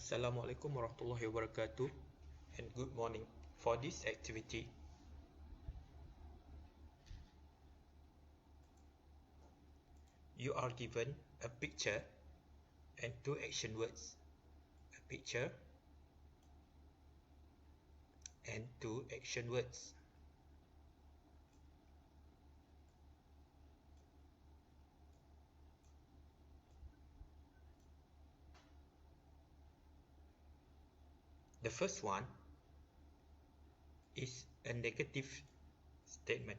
Assalamualaikum warahmatullahi wabarakatuh and good morning. For this activity, you are given a picture and two action words. A picture and two action words. The first one is a negative statement.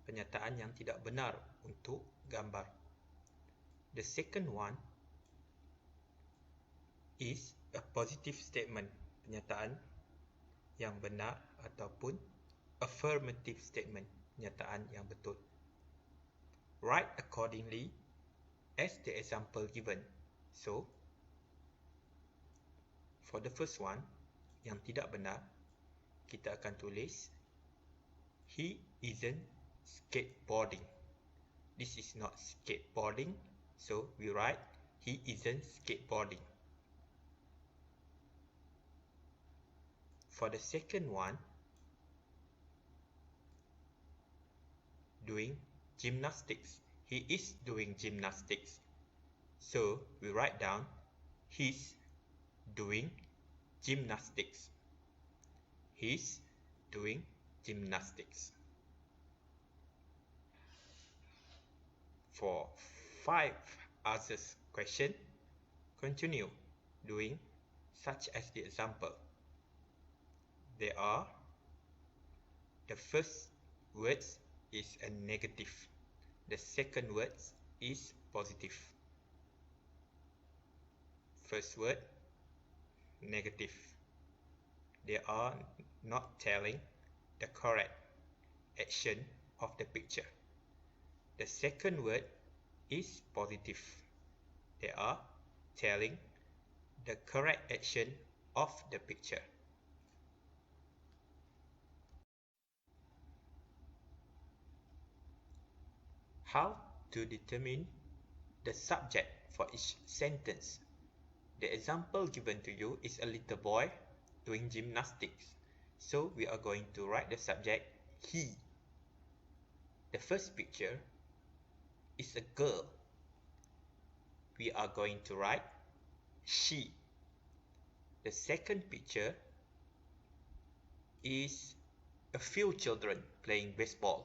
Pernyataan yang tidak benar untuk gambar. The second one is a positive statement. Pernyataan yang benar ataupun affirmative statement. Pernyataan yang betul. Write accordingly as the example given. So, for the first one, yang tidak benar, kita akan tulis he isn't skateboarding. This is not skateboarding, so we write he isn't skateboarding. For the second one, doing gymnastics. He is doing gymnastics. So we write down he's doing gymnastics. He's doing gymnastics. For 5 others question, continue doing such as the example. They are, the first words is a negative. The second words is positive. First word, negative. They are not telling the correct action of the picture. The second word is positive. They are telling the correct action of the picture. How to determine the subject for each sentence? The example given to you is a little boy doing gymnastics. So we are going to write the subject he. The first picture is a girl. We are going to write she. The second picture is a few children playing baseball.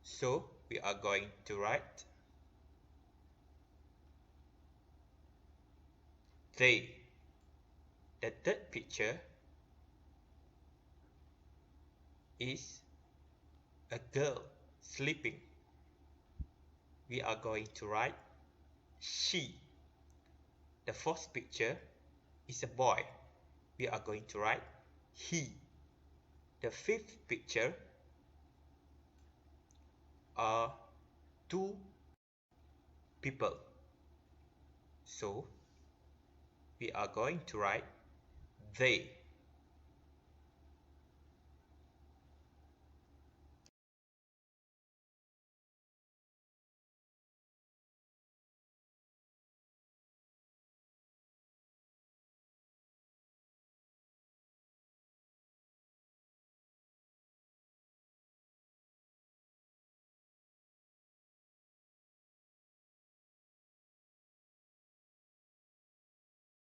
So we are going to write they. The third picture is a girl sleeping. We are going to write she. The fourth picture is a boy. We are going to write he. The fifth picture are two people. So we are going to write they.